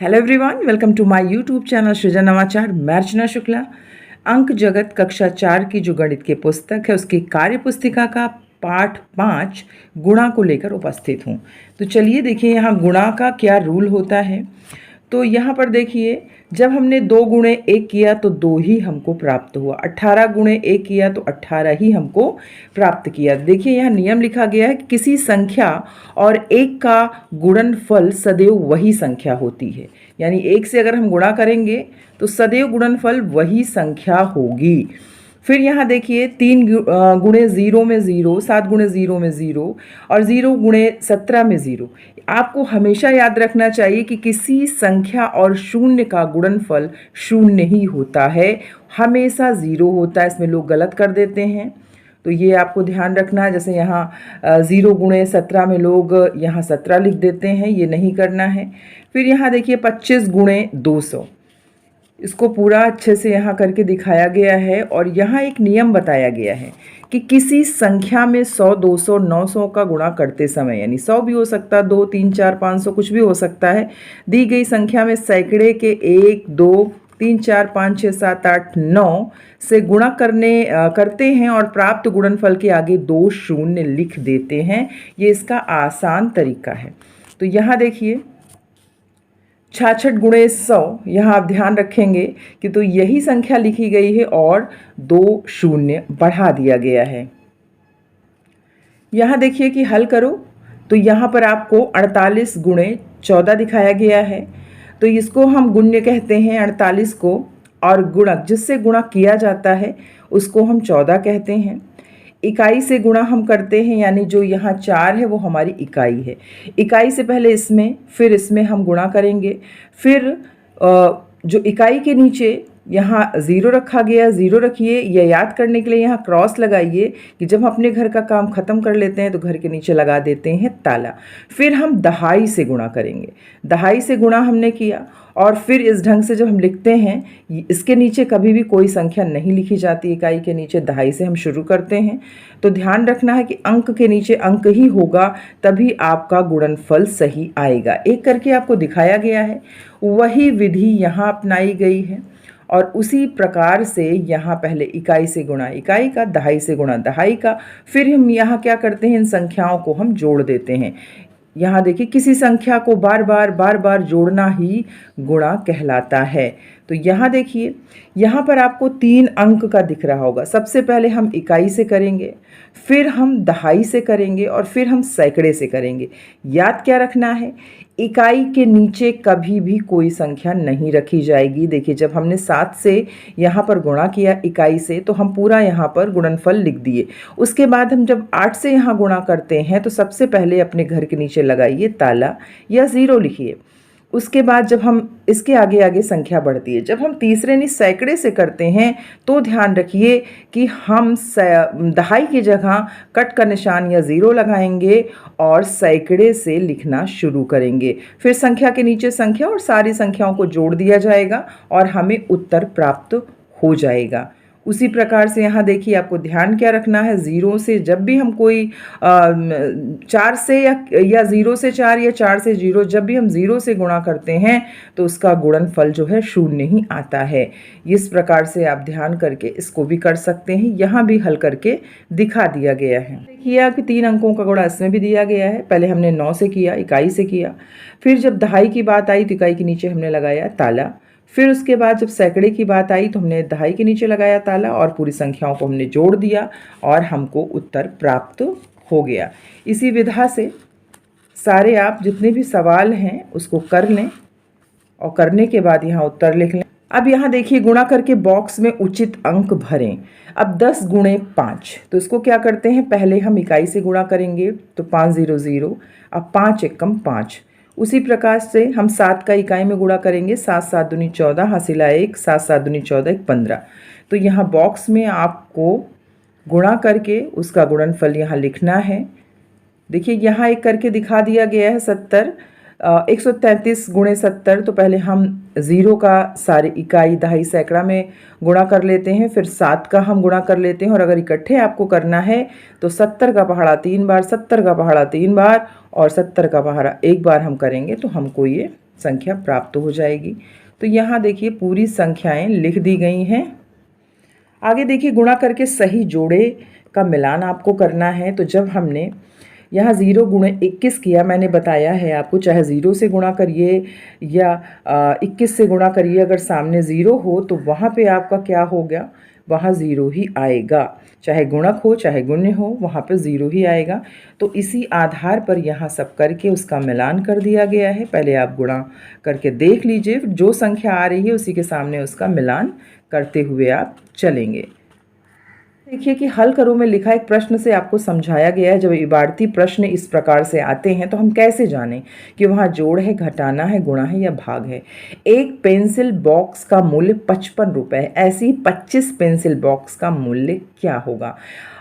Hello everyone, welcome to my YouTube channel Srijan Navachar. मैं अर्चना शुक्ला। अंक जगत कक्षा 4 की जो गणित की पुस्तक है उसकी कार्य पुस्तिका का पाठ 5 गुणा को लेकर उपस्थित हूँ। तो चलिए देखिए यहाँ गुणा का क्या रूल होता है। तो यहाँ पर देखिए, जब हमने 2 गुणे 1 किया तो 2 ही हमको प्राप्त हुआ, 18 गुणे 1 किया तो 18 ही हमको प्राप्त किया। देखिए यहाँ नियम लिखा गया है कि किसी संख्या और 1 का गुणनफल सदैव वही संख्या होती है। यानी 1 से अगर हम गुणा करेंगे तो सदैव गुणनफल वही संख्या होगी। फिर यहाँ देखिए 3 गुणे 0 में 0, 7 गुणे 0 में 0 और 0 गुणे 17 में 0। आपको हमेशा याद रखना चाहिए कि किसी संख्या और शून्य का गुणनफल शून्य ही होता है, हमेशा 0 होता है। इसमें लोग गलत कर देते हैं, तो ये आपको ध्यान रखना है। जैसे यहाँ 0 गुणे 17 में लोग यहाँ 17 लिख देते हैं, ये नहीं करना है। फिर यहाँ देखिए 25 गुणे 200, इसको पूरा अच्छे से यहाँ करके दिखाया गया है। और यहाँ एक नियम बताया गया है कि किसी संख्या में 100, 200, 900 का गुणा करते समय, यानी 100 भी हो सकता है, 2, 3, 4, 500 कुछ भी हो सकता है, दी गई संख्या में सैकड़े के 1, 2, 3, 4, 5, 6, 7, 8, 9 से गुणा करते हैं और प्राप्त गुणनफल के आगे 2 शून्य लिख देते हैं। ये इसका आसान तरीका है। तो यहाँ देखिए 66 गुणे 100, यहाँ आप ध्यान रखेंगे कि तो यही संख्या लिखी गई है और 2 शून्य बढ़ा दिया गया है। यहाँ देखिए कि हल करो तो यहाँ पर आपको 48 गुणे 14 दिखाया गया है। तो इसको हम गुण्य कहते हैं 48 को, और गुणक जिससे गुणा किया जाता है उसको हम 14 कहते हैं। इकाई से गुणा हम करते हैं, यानी जो यहाँ 4 है वो हमारी इकाई है। इकाई से पहले इसमें, फिर इसमें हम गुणा करेंगे। फिर जो इकाई के नीचे यहाँ 0 रखा गया, 0 रखिए। यह याद करने के लिए यहाँ क्रॉस लगाइए कि जब हम अपने घर का काम ख़त्म कर लेते हैं तो घर के नीचे लगा देते हैं ताला। फिर हम दहाई से गुणा करेंगे। दहाई से गुणा हमने किया और फिर इस ढंग से जब हम लिखते हैं, इसके नीचे कभी भी कोई संख्या नहीं लिखी जाती, इकाई के नीचे दहाई से हम शुरू करते हैं। तो ध्यान रखना है कि अंक के नीचे अंक ही होगा, तभी आपका गुणनफल सही आएगा। एक करके आपको दिखाया गया है, वही विधि यहाँ अपनाई गई है। और उसी प्रकार से यहाँ पहले इकाई से गुणा इकाई का, दहाई से गुणा दहाई का, फिर हम यहाँ क्या करते हैं, इन संख्याओं को हम जोड़ देते हैं। यहाँ देखिए किसी संख्या को बार बार जोड़ना ही गुणा कहलाता है। तो यहाँ देखिए, यहाँ पर आपको 3 अंक का दिख रहा होगा। सबसे पहले हम इकाई से करेंगे, फिर हम दहाई से करेंगे और फिर हम सैकड़े से करेंगे। याद क्या रखना है, इकाई के नीचे कभी भी कोई संख्या नहीं रखी जाएगी। देखिए जब हमने 7 से यहाँ पर गुणा किया इकाई से, तो हम पूरा यहाँ पर गुणनफल लिख दिए। उसके बाद हम जब 8 से यहाँ गुणा करते हैं तो सबसे पहले अपने घर के नीचे लगाइए ताला या 0 लिखिए। उसके बाद जब हम इसके आगे आगे संख्या बढ़ती है, जब हम तीसरे यानी सैकड़े से करते हैं तो ध्यान रखिए कि हम दहाई की जगह कट का निशान या 0 लगाएंगे और सैकड़े से लिखना शुरू करेंगे। फिर संख्या के नीचे संख्या और सारी संख्याओं को जोड़ दिया जाएगा और हमें उत्तर प्राप्त हो जाएगा। उसी प्रकार से यहाँ देखिए आपको ध्यान क्या रखना है, 0 से जब भी हम कोई 4 से या 0 से 4 या 4 से 0, जब भी हम 0 से गुणा करते हैं तो उसका गुणनफल जो है शून्य ही आता है। इस प्रकार से आप ध्यान करके इसको भी कर सकते हैं। यहाँ भी हल करके दिखा दिया गया है। देखिए कि 3 अंकों का गुणा इसमें भी दिया गया है। पहले हमने 9 से किया, इकाई से किया, फिर जब दहाई की बात आई तो इकाई के नीचे हमने लगाया ताला, फिर उसके बाद जब सैकड़े की बात आई तो हमने दहाई के नीचे लगाया ताला और पूरी संख्याओं को हमने जोड़ दिया और हमको उत्तर प्राप्त हो गया। इसी विधा से सारे आप जितने भी सवाल हैं उसको कर लें और करने के बाद यहाँ उत्तर लिख लें। अब यहाँ देखिए गुणा करके बॉक्स में उचित अंक भरें। अब 10 गुणे 5, तो इसको क्या करते हैं, पहले हम इकाई से गुणा करेंगे तो 5 0 0, अब 5 एकम 5। उसी प्रकार से हम 7 का इकाई में गुणा करेंगे, 7 7 दूनी 14, हासिला 1, 7 7 दूनी 14, 1 15। तो यहाँ बॉक्स में आपको गुणा करके उसका गुणनफल यहाँ लिखना है। देखिए यहाँ एक करके दिखा दिया गया है 70, 133 गुणे 70। तो पहले हम 0 का सारे इकाई दहाई सैकड़ा में गुणा कर लेते हैं, फिर 7 का हम गुणा कर लेते हैं, और अगर इकट्ठे आपको करना है तो 70 का पहाड़ा 3 बार, 70 का पहाड़ा 3 बार और 70 का पहाड़ा 1 बार हम करेंगे तो हमको ये संख्या प्राप्त हो जाएगी। तो यहाँ देखिए पूरी संख्याएं लिख दी गई हैं। आगे देखिए गुणा करके सही जोड़े का मिलान आपको करना है। तो जब हमने यहाँ 0 गुणे 21 किया, मैंने बताया है आपको, चाहे 0 से गुणा करिए या 21 से गुणा करिए, अगर सामने 0 हो तो वहाँ पे आपका क्या हो गया, वहाँ 0 ही आएगा। चाहे गुणक हो चाहे गुण्य हो, वहाँ पे 0 ही आएगा। तो इसी आधार पर यहाँ सब करके उसका मिलान कर दिया गया है। पहले आप गुणा करके देख लीजिए, जो संख्या आ रही है उसी के सामने उसका मिलान करते हुए आप चलेंगे। देखिए कि हल करो में लिखा एक प्रश्न से आपको समझाया गया है। जब इबारती प्रश्न इस प्रकार से आते हैं तो हम कैसे जानें कि वहाँ जोड़ है, घटाना है, गुणा है या भाग है। एक पेंसिल बॉक्स का मूल्य 55 रुपये है, ऐसे ही 25 पेंसिल बॉक्स का मूल्य क्या होगा।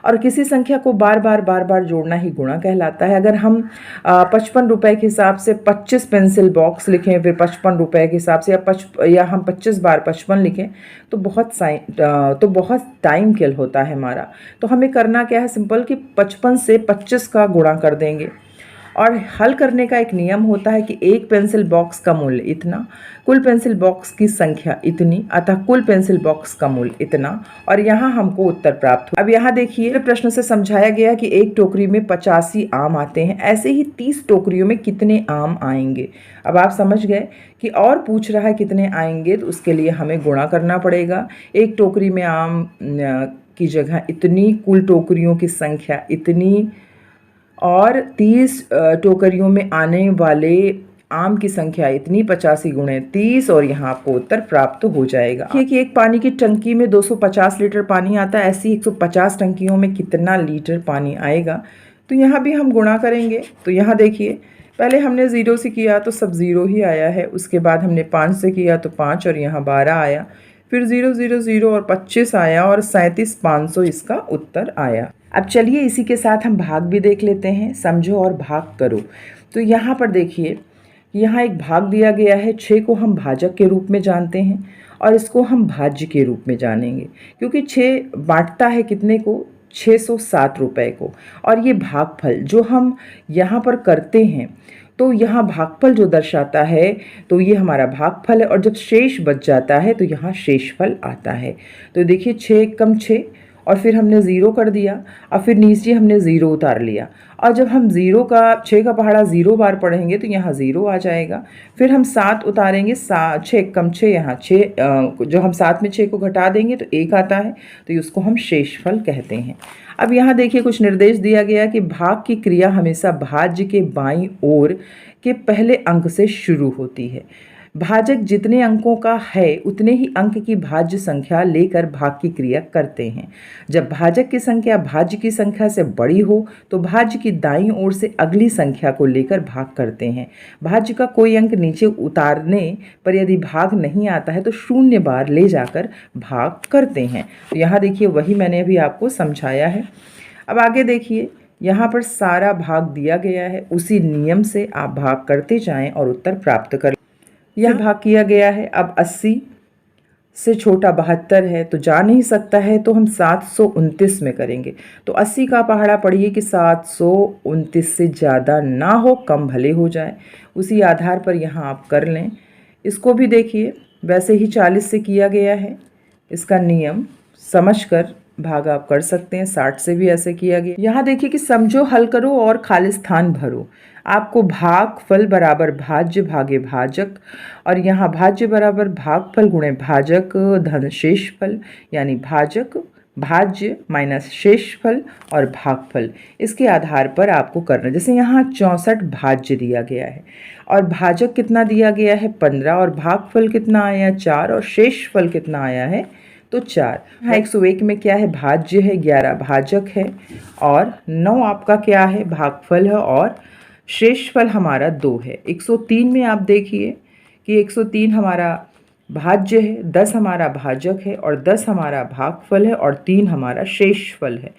और किसी संख्या को बार बार जोड़ना ही गुणा कहलाता है। अगर हम 55 रुपये के हिसाब से 25 पेंसिल बॉक्स लिखें, फिर 55 रुपये के हिसाब से या हम 25 बार 55 लिखें तो बहुत टाइम किल होता है हमारा। तो हमें करना क्या है, सिंपल कि 55 से 25 का गुणा कर देंगे। और हल करने का एक नियम होता है कि एक पेंसिल बॉक्स का मूल्य इतना, कुल पेंसिल बॉक्स की संख्या इतनी, अतः कुल पेंसिल बॉक्स का मूल्य इतना, और यहाँ हमको उत्तर प्राप्त हुआ। अब यहाँ देखिए प्रश्न से समझाया गया कि एक टोकरी में 85 आम आते हैं, ऐसे ही 30 टोकरियों में कितने आम आएंगे। अब आप समझ गए कि और पूछ रहा है कितने आएंगे, तो उसके लिए हमें गुणा करना पड़ेगा। एक टोकरी में आम की जगह इतनी, कुल टोकरियों की संख्या इतनी, और 30 टोकरियों में आने वाले आम की संख्या इतनी, 85 गुणे 30, और यहाँ आपको उत्तर प्राप्त हो जाएगा। देखिए कि एक पानी की टंकी में 250 लीटर पानी आता है, ऐसी 150 टंकियों में कितना लीटर पानी आएगा। तो यहाँ भी हम गुणा करेंगे। तो यहाँ देखिए पहले हमने 0 से किया तो सब 0 ही आया है, उसके बाद हमने 5 से किया तो 5 और यहाँ 12 आया, फिर 0 0 0 और 25 आया, और 37,500 इसका उत्तर आया। अब चलिए इसी के साथ हम भाग भी देख लेते हैं। समझो और भाग करो। तो यहाँ पर देखिए यहाँ एक भाग दिया गया है। 6 को हम भाजक के रूप में जानते हैं और इसको हम भाज्य के रूप में जानेंगे, क्योंकि 6 बांटता है कितने को, 607 रुपये को। और ये भागफल जो हम यहाँ पर करते हैं, तो यहाँ भागफल जो दर्शाता है तो ये हमारा भागफल है, और जब शेष बच जाता है तो यहाँ शेषफल आता है। तो देखिए 6 कम 6, और फिर हमने 0 कर दिया, और फिर नीचे हमने 0 उतार लिया। और जब हम 6 का पहाड़ा 0 बार पढ़ेंगे तो यहाँ 0 आ जाएगा। फिर हम 7 उतारेंगे, 6 कम 6, यहाँ 6, जो हम 7 में 6 को घटा देंगे तो 1 आता है, तो उसको हम शेषफल कहते हैं। अब यहाँ देखिए कुछ निर्देश दिया गया कि भाग की क्रिया हमेशा भाज्य के बाईं ओर के पहले अंक से शुरू होती है। भाजक जितने अंकों का है उतने ही अंक की भाज्य संख्या लेकर भाग की क्रिया करते हैं। जब भाजक की संख्या भाज्य की संख्या से बड़ी हो तो भाज्य की दाईं ओर से अगली संख्या को लेकर भाग करते हैं। भाज्य का कोई अंक नीचे उतारने पर यदि भाग नहीं आता है तो 0 बार ले जाकर भाग करते हैं। तो यहाँ देखिए वही मैंने अभी आपको समझाया है। अब आगे देखिए यहाँ पर सारा भाग दिया गया है, उसी नियम से आप भाग करते जाएं और उत्तर प्राप्त करें। यह भाग किया गया है। अब 80 से छोटा 72 है तो जा नहीं सकता है, तो हम 729 में करेंगे। तो 80 का पहाड़ा पढ़िए कि 729 से ज़्यादा ना हो, कम भले हो जाए। उसी आधार पर यहाँ आप कर लें। इसको भी देखिए वैसे ही 40 से किया गया है। इसका नियम समझकर भाग आप कर सकते हैं। 60 से भी ऐसे किया गया। यहाँ देखिए कि समझो, हल करो और खाली स्थान भरो। आपको भागफल बराबर भाज्य भागे भाजक, और यहाँ भाज्य बराबर भागफल गुणे भाजक धन शेषफल, यानी भाजक भाज्य माइनस शेषफल और भागफल, इसके आधार पर आपको करना। जैसे यहाँ 64 भाज्य दिया गया है और भाजक कितना दिया गया है 15, और भागफल कितना आया 4, और शेषफल कितना आया है तो 4। हाँ 101 में क्या है, भाज्य है, 11 भाजक है, और 9 आपका क्या है, भागफल है, और शेषफल हमारा 2 है। 103 में आप देखिए कि 103 हमारा भाज्य है, 10 हमारा भाजक है, और 10 हमारा भागफल है, और 3 हमारा शेषफल है।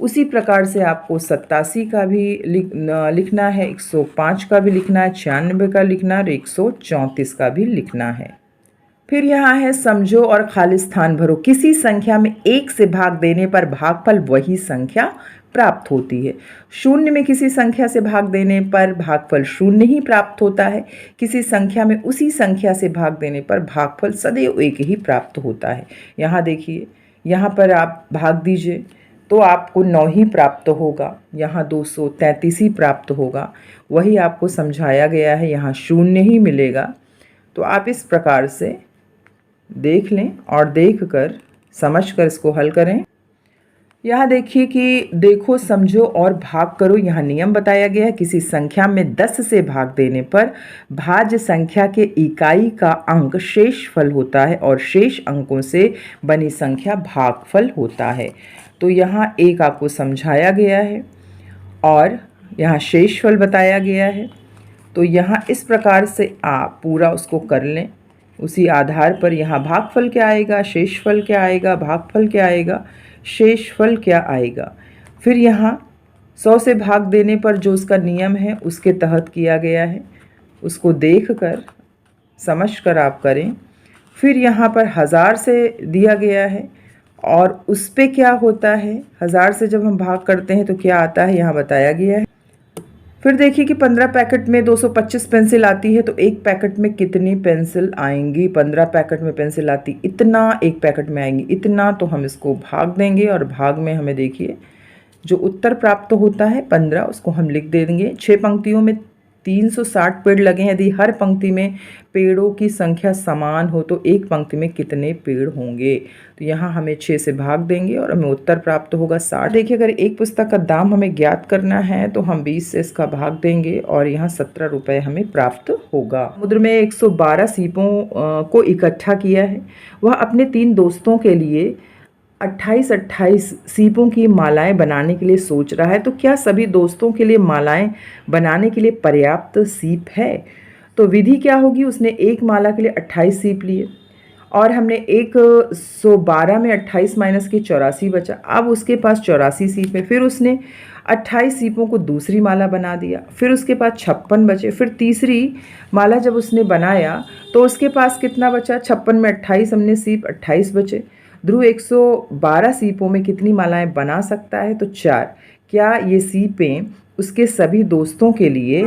उसी प्रकार से आपको 87 का भी लिखना है, 105 का भी लिखना है, 96 का लिखना है, और 134 का भी लिखना है। फिर यहाँ है समझो और खाली स्थान भरो। किसी संख्या में 1 से भाग देने पर भागफल वही संख्या प्राप्त होती है। शून्य में किसी संख्या से भाग देने पर भागफल शून्य ही प्राप्त होता है। किसी संख्या में उसी संख्या से भाग देने पर भागफल सदैव एक ही प्राप्त होता है। यहाँ देखिए, यहाँ पर आप भाग दीजिए तो आपको 9 ही प्राप्त होगा, यहाँ 233 ही प्राप्त होगा। वही आपको समझाया गया है, यहाँ शून्य ही मिलेगा। तो आप इस प्रकार से देख लें और देखकर समझकर इसको हल करें। यहाँ देखिए कि देखो, समझो और भाग करो। यहाँ नियम बताया गया है। किसी संख्या में 10 से भाग देने पर भाज्य संख्या के इकाई का अंक शेषफल होता है और शेष अंकों से बनी संख्या भागफल होता है। तो यहाँ एक आपको समझाया गया है और यहाँ शेषफल बताया गया है। तो यहाँ इस प्रकार से आप पूरा उसको कर लें। उसी आधार पर यहाँ भागफल क्या आएगा, शेषफल क्या आएगा, भागफल क्या आएगा, शेषफल क्या आएगा। फिर यहाँ 100 से भाग देने पर जो उसका नियम है उसके तहत किया गया है, उसको देखकर समझकर आप करें। फिर यहाँ पर 1000 से दिया गया है और उस पे क्या होता है, 1000 से जब हम भाग करते हैं तो क्या आता है, यहाँ बताया गया है। फिर देखिए कि 15 पैकेट में 225 पेंसिल आती है तो एक पैकेट में कितनी पेंसिल आएंगी। 15 पैकेट में पेंसिल आती इतना, एक पैकेट में आएंगी इतना। तो हम इसको भाग देंगे और भाग में हमें देखिए जो उत्तर प्राप्त होता है 15, उसको हम लिख देंगे। 6 पंक्तियों में 360 पेड़ लगे हैं। यदि हर पंक्ति में पेड़ों की संख्या समान हो तो एक पंक्ति में कितने पेड़ होंगे। तो यहाँ हमें 6 से भाग देंगे और हमें उत्तर प्राप्त होगा 60। देखिए, अगर एक पुस्तक का दाम हमें ज्ञात करना है तो हम 20 से इसका भाग देंगे और यहाँ 17 रुपये हमें प्राप्त होगा। समुद्र में 112 सीपों को इकट्ठा किया है। वह अपने 3 दोस्तों के लिए 28 सीपों की मालाएं बनाने के लिए सोच रहा है। तो क्या सभी दोस्तों के लिए मालाएं बनाने के लिए पर्याप्त सीप है? तो विधि क्या होगी, उसने एक माला के लिए 28 सीप लिए और हमने 112 में 28 माइनस के 84 बचा। अब उसके पास 84 सीप है। फिर उसने 28 सीपों को दूसरी माला बना दिया। फिर उसके पास 56 बचे। फिर तीसरी माला जब उसने बनाया तो उसके पास कितना बचा, 56 में 28 हमने सीप, 28 बचे। ध्रुव 112 सीपों में कितनी मालाएं बना सकता है? तो 4। क्या ये सीपें उसके सभी दोस्तों के लिए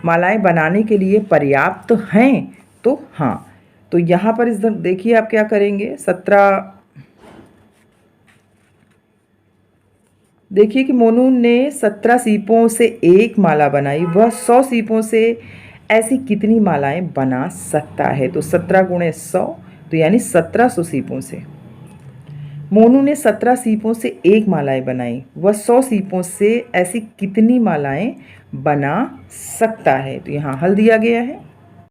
मालाएं बनाने के लिए पर्याप्त हैं? तो हाँ। तो यहाँ पर इस देखिए आप क्या करेंगे, 17। देखिए कि मोनू ने 17 सीपों से एक माला बनाई। वह 100 सीपों से ऐसी कितनी मालाएं बना सकता है? तो 17 गुणे 100, तो यानी 1700 सीपों से। मोनू ने 17 सीपों से एक मालाएं बनाई। वह 100 सीपों से ऐसी कितनी मालाएं बना सकता है? तो यहाँ हल दिया गया है।